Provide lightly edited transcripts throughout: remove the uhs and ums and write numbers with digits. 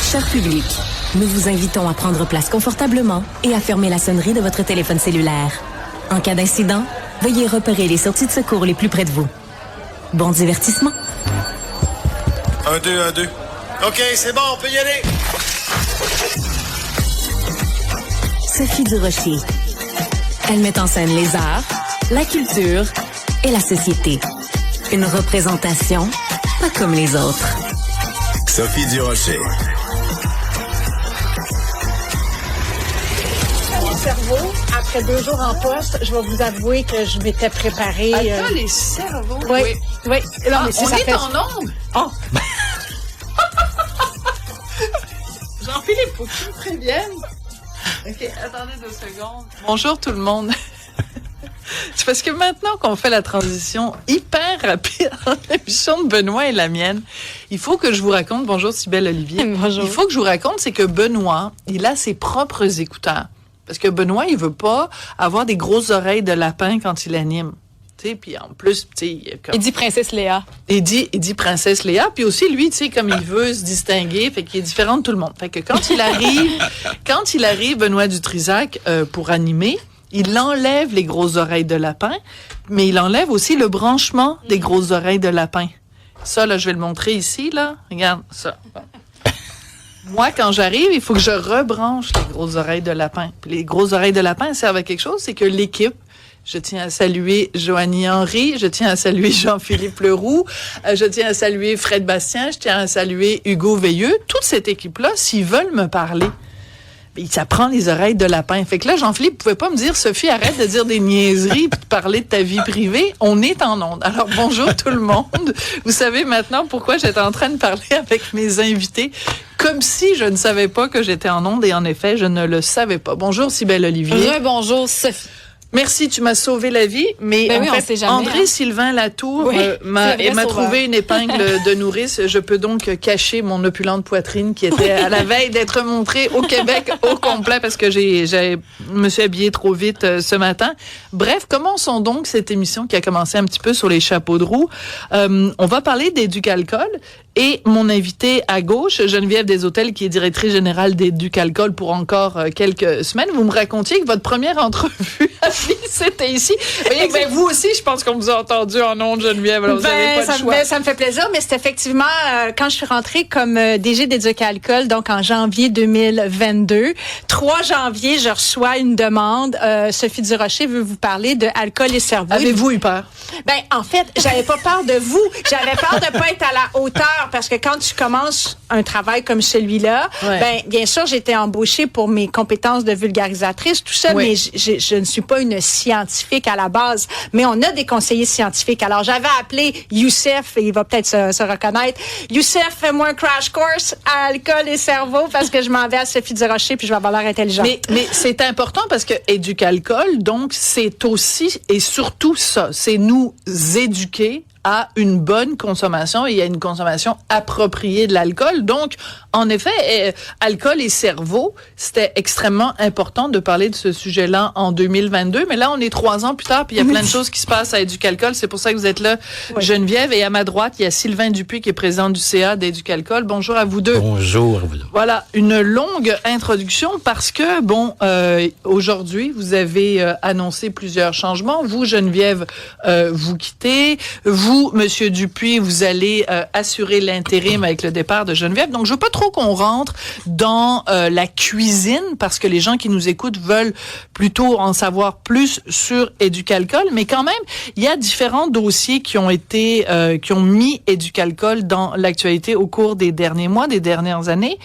Cher public, nous vous invitons à prendre place confortablement et à fermer la sonnerie de votre téléphone cellulaire. En cas d'incident, veuillez repérer les sorties de secours les plus près de vous. Bon divertissement. 1, 2, 1, 2. OK, c'est bon, on peut y aller. Sophie Durocher. Elle met en scène les arts, la culture et la société. Une représentation pas comme les autres. Sophie Durocher. Cerveau, après 2 jours en poste, je vais vous avouer que je m'étais préparée. Attends, les cerveaux. Oui. Non, mais on est en ondes. Oh. Jean-Philippe, faut que tu me préviennes. OK, attendez 2 secondes. Bonjour tout le monde. C'est parce que maintenant qu'on fait la transition hyper rapide entre l'émission de Benoît et la mienne, il faut que je vous raconte, bonjour Cybèle Olivier. Bonjour. Il faut que je vous raconte, c'est que Benoît, il a ses propres écouteurs. Parce que Benoît, il veut pas avoir des grosses oreilles de lapin quand il anime. Tu sais, puis en plus, tu sais, Il dit Princesse Léa. Il dit Princesse Léa, puis aussi lui, tu sais, comme il veut se distinguer, fait qu'il est différent de tout le monde. Fait que quand il arrive, Benoît Dutrisac pour animer, il enlève les grosses oreilles de lapin, mais il enlève aussi le branchement des grosses oreilles de lapin. Ça, là, je vais le montrer ici, là. Regarde ça. Moi, quand j'arrive, il faut que je rebranche les grosses oreilles de lapin. Puis les grosses oreilles de lapin servent à quelque chose, c'est que l'équipe, je tiens à saluer Joanie Henry, je tiens à saluer Jean-Philippe Leroux, je tiens à saluer Fred Bastien, je tiens à saluer Hugo Veilleux. Toute cette équipe-là, s'ils veulent me parler, ça prend les oreilles de lapin. Fait que là, Jean-Philippe pouvait pas me dire, Sophie, arrête de dire des niaiseries puis de parler de ta vie privée. On est en onde. Alors, bonjour tout le monde. Vous savez maintenant pourquoi j'étais en train de parler avec mes invités, comme si je ne savais pas que j'étais en onde, et en effet, je ne le savais pas. Bonjour, Cybèle Olivier. Bonjour, Sophie. Merci, tu m'as sauvé la vie, mais Ben en oui, on fait, sait jamais, André-Sylvain Latour m'a trouvé une épingle de nourrice. Je peux donc cacher mon opulente poitrine qui était à la veille d'être montrée au Québec au complet parce que je me suis habillée trop vite ce matin. Bref, commençons donc cette émission qui a commencé un petit peu sur les chapeaux de roue. On va parler d'Éducalcool. Et mon invité à gauche, Geneviève Desautels, qui est directrice générale d'Éducalcool pour encore quelques semaines. Vous me racontiez que votre première entrevue à vie, c'était ici. Ben, vous aussi, je pense qu'on vous a entendu en ondes, Geneviève. Alors, vous avez pas le choix. Ça me fait plaisir, mais c'est effectivement quand je suis rentrée comme DG d'Éducalcool, donc en janvier 2022. 3 janvier, je reçois une demande. Sophie Durocher veut vous parler de alcool et cerveau. Avez-vous eu peur? Ben, en fait, j'avais pas peur de vous. J'avais peur de pas être à la hauteur. Parce que quand tu commences un travail comme celui-là, ben bien sûr, j'ai été embauchée pour mes compétences de vulgarisatrice, tout ça, mais je ne suis pas une scientifique à la base. Mais on a des conseillers scientifiques. Alors, j'avais appelé Youssef, et il va peut-être se reconnaître. Youssef, fais-moi un crash course à alcool et cerveau parce que je m'en vais à Sophie Durocher puis je vais avoir l'air intelligente. Mais c'est important parce que Éducalcool, donc, c'est aussi et surtout ça. C'est nous éduquer à une bonne consommation et à une consommation appropriée de l'alcool. Donc, en effet, alcool et cerveau, c'était extrêmement important de parler de ce sujet-là en 2022. Mais là, on est 3 ans plus tard, puis il y a plein de choses qui se passent à Éducalcool. C'est pour ça que vous êtes là, Geneviève. Et à ma droite, il y a Sylvain Dupuis, qui est président du CA d'Éducalcool. Bonjour à vous deux. Bonjour à vous deux. Voilà, une longue introduction parce que, aujourd'hui, vous avez annoncé plusieurs changements. Vous, Geneviève, vous quittez. Vous, Monsieur Dupuis, vous allez assurer l'intérim avec le départ de Geneviève. Donc, je veux pas trop qu'on rentre dans la cuisine parce que les gens qui nous écoutent veulent plutôt en savoir plus sur Éducalcool. Mais quand même, il y a différents dossiers qui ont mis Éducalcool dans l'actualité au cours des derniers mois, des dernières années.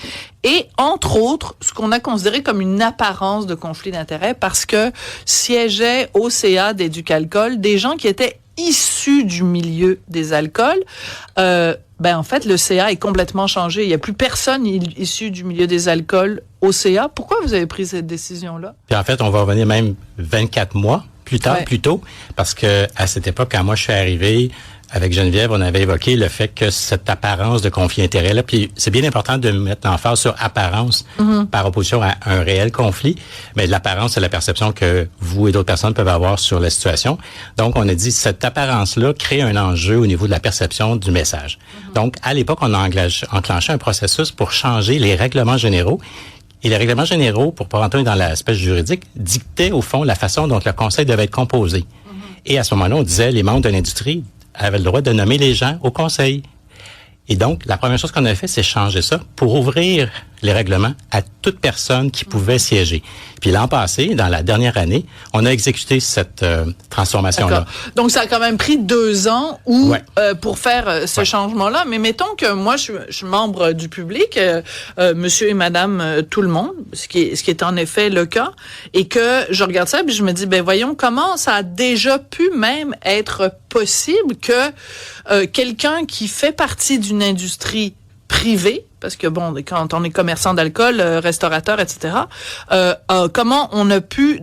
Et, entre autres, ce qu'on a considéré comme une apparence de conflit d'intérêts parce que siégeaient au CA d'Éducalcool des gens qui étaient issus du milieu des alcools. En fait, le CA est complètement changé. Il n'y a plus personne issu du milieu des alcools au CA. Pourquoi vous avez pris cette décision-là? Puis en fait, on va revenir même 24 mois plus tôt, parce que à cette époque, quand moi je suis arrivé, avec Geneviève, on avait évoqué le fait que cette apparence de conflit-intérêt-là, puis c'est bien important de mettre l'emphase sur apparence par opposition à un réel conflit, mais l'apparence, c'est la perception que vous et d'autres personnes peuvent avoir sur la situation. Donc, on a dit, cette apparence-là crée un enjeu au niveau de la perception du message. Donc, à l'époque, on a enclenché un processus pour changer les règlements généraux. Et les règlements généraux, pour pas rentrer dans l'aspect juridique, dictaient au fond la façon dont le conseil devait être composé. Et à ce moment-là, on disait, les membres de l'industrie avaient le droit de nommer les gens au conseil. Et donc, la première chose qu'on a fait, c'est changer ça pour ouvrir les règlements à toute personne qui pouvait siéger. Puis l'an passé, dans la dernière année, on a exécuté cette transformation-là. D'accord. Donc, ça a quand même pris 2 ans pour faire ce changement-là. Mais mettons que moi, je suis membre du public, monsieur et madame tout le monde, ce qui est en effet le cas, et que je regarde ça puis je me dis, ben voyons, comment ça a déjà pu même être possible que quelqu'un qui fait partie d'une industrie privée, parce que bon, quand on est commerçant d'alcool, restaurateur, etc., comment on a pu,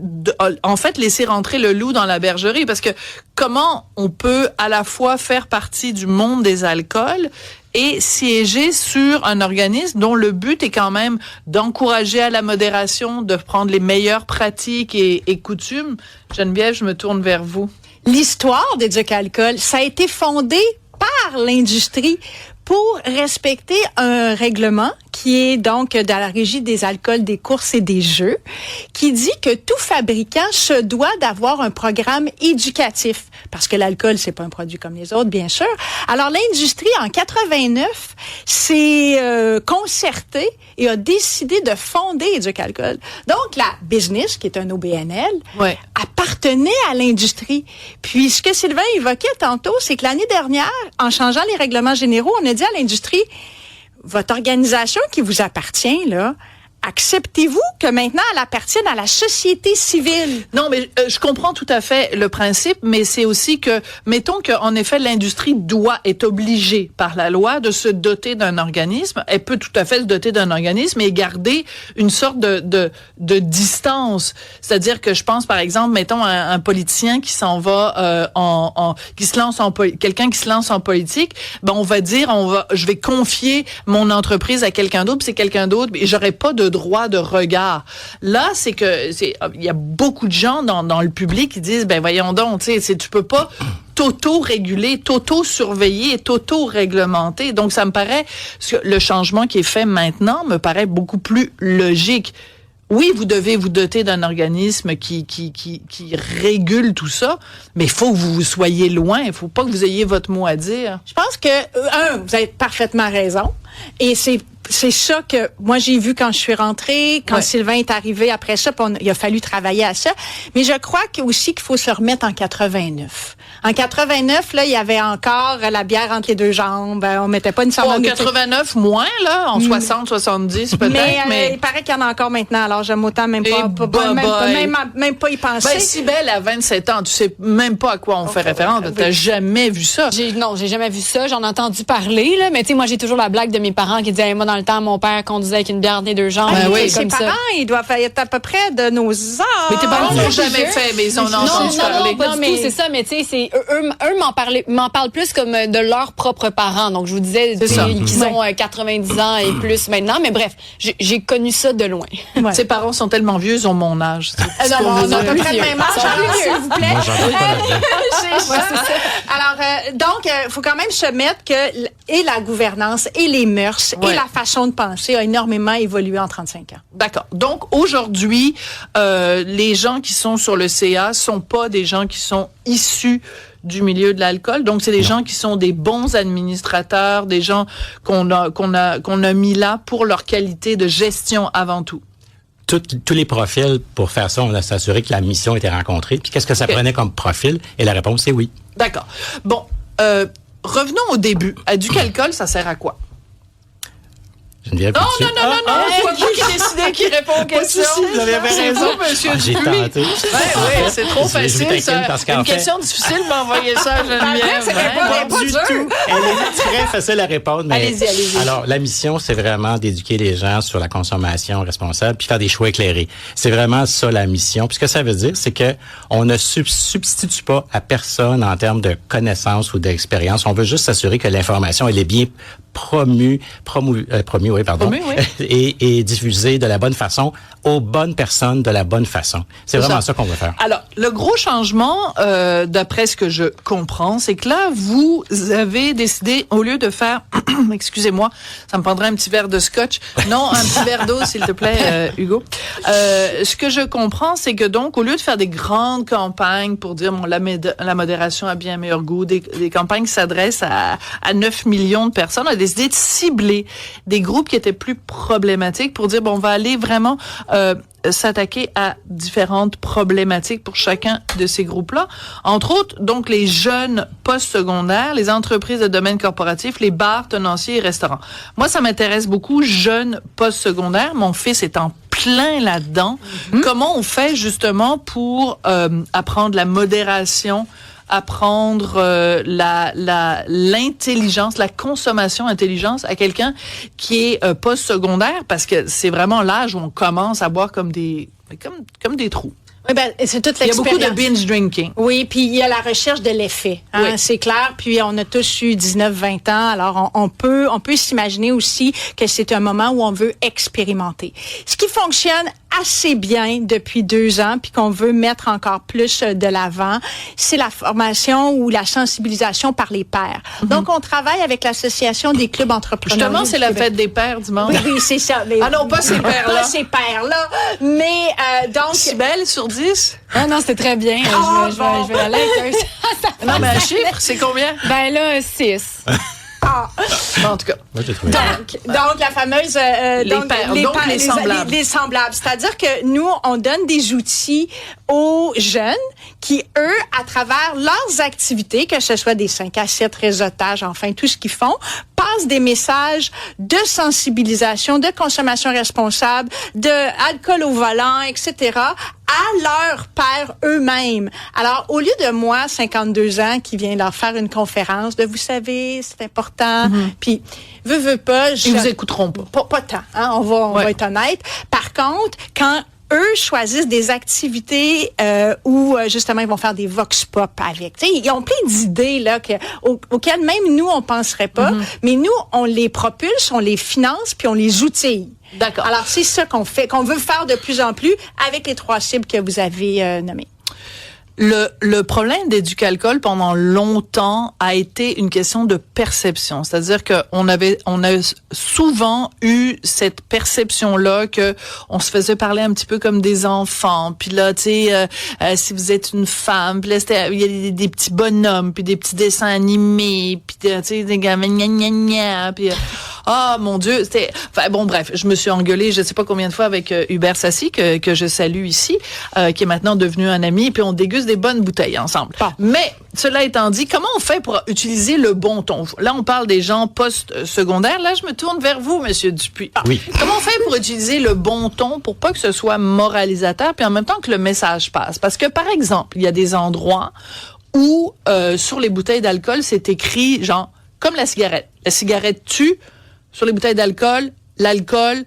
en fait, laisser rentrer le loup dans la bergerie? Parce que comment on peut à la fois faire partie du monde des alcools et siéger sur un organisme dont le but est quand même d'encourager à la modération, de prendre les meilleures pratiques et coutumes? Geneviève, je me tourne vers vous. L'histoire d'Éducalcool, ça a été fondé par l'industrie pour respecter un règlement qui est donc de la Régie des alcools, des courses et des jeux, qui dit que tout fabricant se doit d'avoir un programme éducatif, parce que l'alcool, c'est pas un produit comme les autres, bien sûr. Alors, l'industrie, en 89, s'est concertée et a décidé de fonder Éducalcool. Donc, la business, qui est un OBNL, appartenait à l'industrie. Puis, ce que Sylvain évoquait tantôt, c'est que l'année dernière, en changeant les règlements généraux, on a dit à l'industrie, votre organisation qui vous appartient, là, acceptez-vous que maintenant elle appartienne à la société civile? Non, mais je comprends tout à fait le principe, mais c'est aussi que, mettons qu'en effet, l'industrie est obligée par la loi de se doter d'un organisme. Elle peut tout à fait se doter d'un organisme et garder une sorte de distance. C'est-à-dire que je pense, par exemple, mettons un politicien qui s'en va quelqu'un qui se lance en politique, ben on va dire, je vais confier mon entreprise à quelqu'un d'autre, puis c'est quelqu'un d'autre, et j'aurai pas de droit de regard. Là, il y a beaucoup de gens dans le public qui disent, ben voyons donc, tu peux pas t'auto-réguler, t'auto-surveiller, t'auto-réglementer. Donc, ça me paraît, le changement qui est fait maintenant me paraît beaucoup plus logique. Oui, vous devez vous doter d'un organisme qui régule tout ça, mais il faut que vous soyez loin. Il faut pas que vous ayez votre mot à dire. Je pense que, vous avez parfaitement raison. Et c'est ça que moi j'ai vu quand je suis rentrée, quand Sylvain est arrivé après ça, il a fallu travailler à ça. Mais je crois aussi qu'il faut se remettre en 89. En 89, là, il y avait encore la bière entre les deux jambes. On mettait pas une sorte en 89, moins, là. En 60, 70, peut-être. Mais il paraît qu'il y en a encore maintenant. Alors, j'aime autant même pas y penser. Ben, Cybèle, à 27 ans, tu sais même pas à quoi on fait référence. T'as jamais vu ça. Non, j'ai jamais vu ça. J'en ai entendu parler, là. Mais tu sais, moi, j'ai toujours la blague de mes parents qui disaient, moi, dans le temps, mon père conduisait avec une bière entre les deux jambes. Ses parents, ils doivent être à peu près de nos âges. Mais tes parents l'ont jamais fait, mais ils en ont entendu parler. Non, mais c'est ça, mais tu sais, eux m'en parlent plus comme de leurs propres parents. Donc, je vous disais qu'ils ont 90 ans et plus maintenant. Mais bref, j'ai connu ça de loin. Ouais. Ses parents sont tellement vieux, ils ont mon âge. On a à peu près le même âge, s'il vous plaît. Moi, j'en pas Alors, donc, il faut quand même se mettre que et la gouvernance, et les mœurs, et la façon de penser a énormément évolué en 35 ans. D'accord. Donc, aujourd'hui, les gens qui sont sur le CA sont pas des gens qui sont issus du milieu de l'alcool. Donc, c'est des gens qui sont des bons administrateurs, des gens qu'on a mis là pour leur qualité de gestion avant tout. Tous les profils, pour faire ça, on a s'assuré que la mission était rencontrée. Puis qu'est-ce que ça prenait comme profil? Et la réponse, c'est oui. D'accord. Bon, revenons au début. Éducalcool, ça sert à quoi? Geneviève, Non, peux-tu? non, c'est pas moi qui décidais qui répond aux questions. vous avez C'est raison. vous, monsieur J'ai Dupuis. tenté. Ouais, c'est trop Je vous facile, taquine ça. parce qu'en Une fait- question difficile, m'envoyer ça à Geneviève. c'est pas Du tout. Elle est très facile à répondre. Mais Allez-y. Alors, la mission, c'est vraiment d'éduquer les gens sur la consommation responsable puis faire des choix éclairés. C'est vraiment ça la mission. Puis ce que ça veut dire, c'est que on ne substitue pas à personne en termes de connaissances ou d'expérience. On veut juste s'assurer que l'information, elle est bien promue, et diffusée de la bonne façon aux bonnes personnes de la bonne façon. C'est vraiment ça qu'on veut faire. Alors, le gros changement, d'après ce que je comprends, c'est que là, vous avez décidé, au lieu de faire, excusez-moi, ça me prendrait un petit verre de scotch. Non, un petit verre d'eau, s'il te plaît, Hugo. Ce que je comprends, c'est que donc, au lieu de faire des grandes campagnes pour dire, bon, la modération a bien meilleur goût, des campagnes qui s'adressent à 9 millions de personnes, on a décidé de cibler des groupes qui étaient plus problématiques pour dire, bon, on va aller vraiment s'attaquer à différentes problématiques pour chacun de ces groupes-là. Entre autres, donc, les jeunes postsecondaires, les entreprises de domaine corporatif, les bars, tenanciers et restaurants. Moi, ça m'intéresse beaucoup, jeunes postsecondaires. Mon fils est en plein là-dedans. Comment on fait, justement, pour apprendre la modération, apprendre l'intelligence, la consommation intelligence à quelqu'un qui est post-secondaire, parce que c'est vraiment l'âge où on commence à boire comme des trous. Oui, ben, c'est toute Il y a l'expérience. beaucoup de binge drinking. Oui, puis il y a la recherche de l'effet, hein, Oui. c'est clair. Puis on a tous eu 19-20 ans, alors on peut s'imaginer aussi que c'est un moment où on veut expérimenter. Ce qui fonctionne assez bien depuis 2 ans, puis qu'on veut mettre encore plus de l'avant, c'est la formation ou la sensibilisation par les pairs. Donc, on travaille avec l'Association des clubs entrepreneurs. Justement, c'est la fête des pères dimanche. Oui, c'est ça. Mais Ah non, pas ces pairs-là. Pas ces pairs-là. Mais donc... Si belle sur 10? Ah non, c'était très bien. Ah, Je vais aller avec un... Non, mais un chiffre, c'est combien? Ben là, 6. En tout cas. Moi, j'ai trouvé. Donc, la fameuse... pairs, donc les semblables. Les semblables. C'est-à-dire que nous, on donne des outils aux jeunes qui, eux, à travers leurs activités, que ce soit des 5 à 7 réseautages, enfin, tout ce qu'ils font, passent des messages de sensibilisation, de consommation responsable, de alcool au volant, etc., à leurs pairs eux-mêmes. Alors, au lieu de moi, 52 ans, qui vient leur faire une conférence de, vous savez, c'est important, puis veux pas... Ils vous écouteront pas. Pas tant, hein, on va être honnête. Par contre, quand eux choisissent des activités où justement ils vont faire des vox pop avec. Tu sais, ils ont plein d'idées là auxquelles même nous on penserait pas, mais nous on les propulse, on les finance puis on les outille. D'accord. Alors c'est ça qu'on fait, qu'on veut faire de plus en plus avec les 3 cibles que vous avez nommées. Le problème d'Éducalcool pendant longtemps a été une question de perception. C'est-à-dire que on a souvent eu cette perception-là que on se faisait parler un petit peu comme des enfants. Puis là, tu sais, si vous êtes une femme, puis là, il y a des petits bonhommes, puis des petits dessins animés, puis tu sais, des gamins gna gna gna, puis ah, mon Dieu, c'était... Enfin, bon, bref, je me suis engueulée, je sais pas combien de fois avec Hubert Sassi, que je salue ici, qui est maintenant devenu un ami, puis on déguste des bonnes bouteilles ensemble. Bon. Mais, cela étant dit, comment on fait pour utiliser le bon ton? Là, on parle des gens post-secondaires. Là, je me tourne vers vous, Monsieur Dupuis. Oui. Comment on fait pour utiliser le bon ton pour pas que ce soit moralisateur, puis en même temps que le message passe? Parce que, par exemple, il y a des endroits où, sur les bouteilles d'alcool, c'est écrit, genre, comme la cigarette. La cigarette tue. Sur les bouteilles d'alcool, l'alcool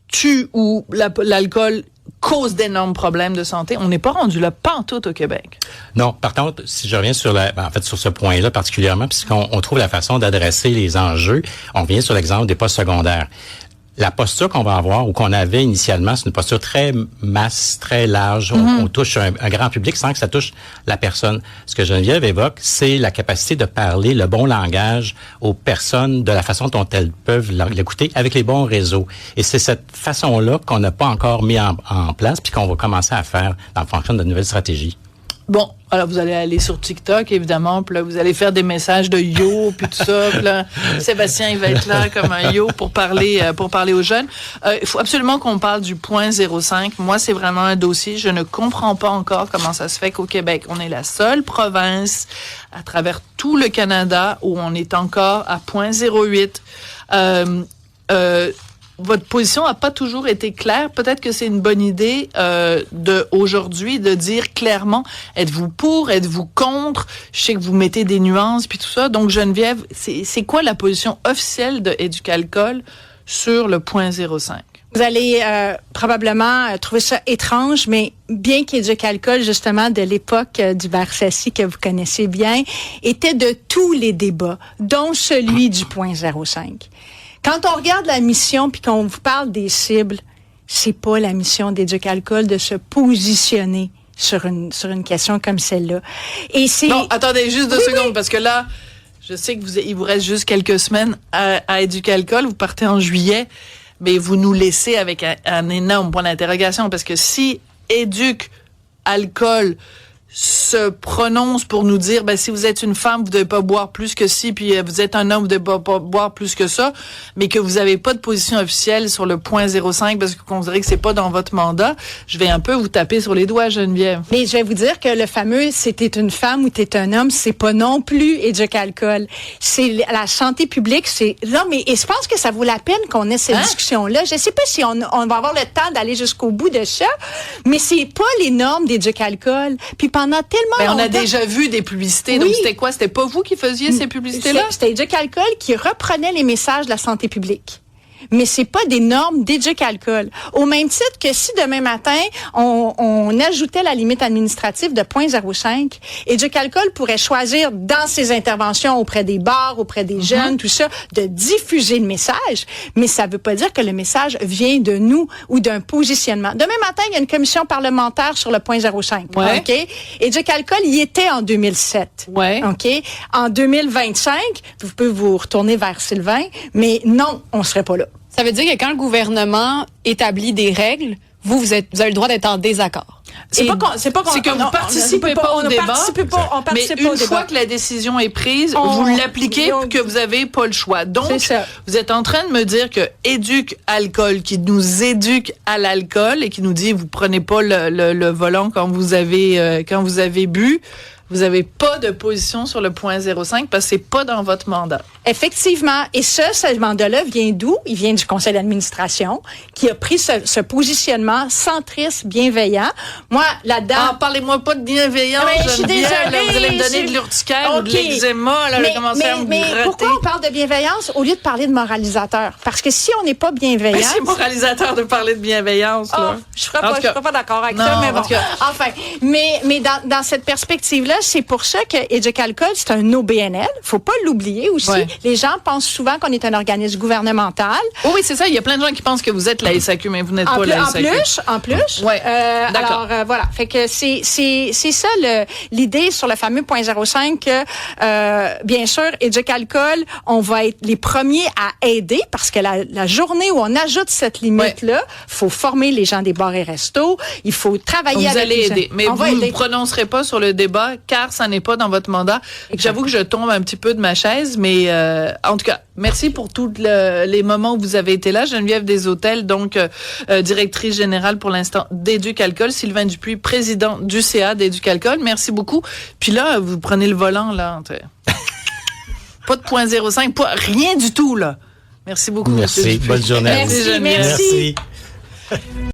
tue ou l'alcool cause d'énormes problèmes de santé. On n'est pas rendu là pantoute au Québec. Non, par contre, si je reviens sur sur ce point-là particulièrement, puisqu'on trouve la façon d'adresser les enjeux, on vient sur l'exemple des postes secondaires. La posture qu'on va avoir ou qu'on avait initialement, c'est une posture très masse, très large. On touche un grand public sans que ça touche la personne. Ce que Geneviève évoque, c'est la capacité de parler le bon langage aux personnes de la façon dont elles peuvent l'écouter avec les bons réseaux. Et c'est cette façon-là qu'on n'a pas encore mis en place puis qu'on va commencer à faire en fonction de nouvelles stratégies. Bon, alors vous allez aller sur TikTok, évidemment, puis là, vous allez faire des messages de yo, puis tout ça, puis là, Sébastien, il va être là comme un yo pour parler aux jeunes. Il faut absolument qu'on parle du point 0,5. Moi, c'est vraiment un dossier. Je ne comprends pas encore comment ça se fait qu'au Québec, on est la seule province à travers tout le Canada où on est encore à 0,08. votre position a pas toujours été claire. Peut-être que c'est une bonne idée aujourd'hui de dire clairement, êtes-vous pour, êtes-vous contre? Je sais que vous mettez des nuances puis tout ça. Donc Geneviève, c'est quoi la position officielle de Éducalcool sur le 0.05? Vous allez probablement trouver ça étrange, mais bien qu'Éducalcool, justement, de l'époque d'Hubert Sassi, que vous connaissez bien, était de tous les débats, dont celui du 0.05. Quand on regarde la mission puis qu'on vous parle des cibles, c'est pas la mission d'Éducalcool de se positionner sur une question comme celle-là. Et c'est... Non, attendez juste 2 secondes, parce que là, je sais que il vous reste juste quelques semaines à Éducalcool. Vous partez en juillet. Mais vous nous laissez avec un énorme point d'interrogation, parce que si Éducalcool se prononce pour nous dire, si vous êtes une femme, vous devez pas boire plus que ci, puis vous êtes un homme, vous devez pas boire plus que ça, mais que vous avez pas de position officielle sur le 0.05 parce que vous considérez que c'est pas dans votre mandat, je vais un peu vous taper sur les doigts, Geneviève. Mais je vais vous dire que le fameux « si t'es une femme ou t'es un homme », c'est pas non plus Éducalcool. C'est la santé publique, non, mais et je pense que ça vaut la peine qu'on ait cette discussion-là. Je sais pas si on va avoir le temps d'aller jusqu'au bout de ça, mais c'est pas les normes d'Éducalcool. Puis pendant tellement on a déjà vu des publicités. Oui. Donc, c'était quoi? C'était pas vous qui faisiez ces publicités-là? C'était Éducalcool qui reprenait les messages de la santé publique. Mais c'est pas des normes d'Éducalcool. Au même titre que si demain matin, on ajoutait la limite administrative de 0.05, Éducalcool pourrait choisir dans ses interventions auprès des bars, auprès des jeunes, tout ça, de diffuser le message. Mais ça veut pas dire que le message vient de nous ou d'un positionnement. Demain matin, il y a une commission parlementaire sur le 0.05. Ouais. OK? Éducalcool y était en 2007. Ouais. OK? En 2025, vous pouvez vous retourner vers Sylvain, mais non, on serait pas là. Ça veut dire que quand le gouvernement établit des règles, vous avez le droit d'être en désaccord. C'est que vous participez pas au débat. Mais une fois que la décision est prise, vous l'appliquez que vous avez pas le choix. Donc, vous êtes en train de me dire que Éducalcool, qui nous éduque à l'alcool et qui nous dit vous prenez pas le volant quand vous avez bu, vous avez pas de position sur le 0.05 parce que c'est pas dans votre mandat. Effectivement. Et ce mandat-là vient d'où? Il vient du conseil d'administration qui a pris ce positionnement centriste, bienveillant. Moi, là-dedans... parlez-moi pas de bienveillance. Je suis désolée. Là, vous allez me donner de l'urticaire ou de l'eczéma. Là, mais pourquoi on parle de bienveillance au lieu de parler de moralisateur? Parce que si on n'est pas bienveillant... c'est moralisateur de parler de bienveillance. Là. Je serais pas d'accord avec ça, mais bon. Enfin, mais dans cette perspective-là, c'est pour ça que Éducalcool, c'est un OBNL. Faut pas l'oublier aussi. Ouais. Les gens pensent souvent qu'on est un organisme gouvernemental. Oui, c'est ça. Il y a plein de gens qui pensent que vous êtes la SAQ, mais vous n'êtes pas la SAQ. En plus. Ouais. D'accord. Alors, voilà. Fait que c'est ça l'idée sur le fameux 0.05 que, bien sûr, Éducalcool, on va être les premiers à aider parce que la journée où on ajoute cette limite-là, faut former les gens des bars et restos. Il faut travailler avec les gens. Vous allez aider. Mais vous ne prononcerez pas sur le débat car ça n'est pas dans votre mandat. Exactement. J'avoue que je tombe un petit peu de ma chaise, mais en tout cas, merci pour tous les moments où vous avez été là. Geneviève Desautels, donc directrice générale pour l'instant d'Éducalcool. Sylvain Dupuis, président du CA d'Éducalcool. Merci beaucoup. Puis là, vous prenez le volant, là. Pas de 0.05, rien du tout, là. Merci beaucoup. Merci. Bonne journée. Merci.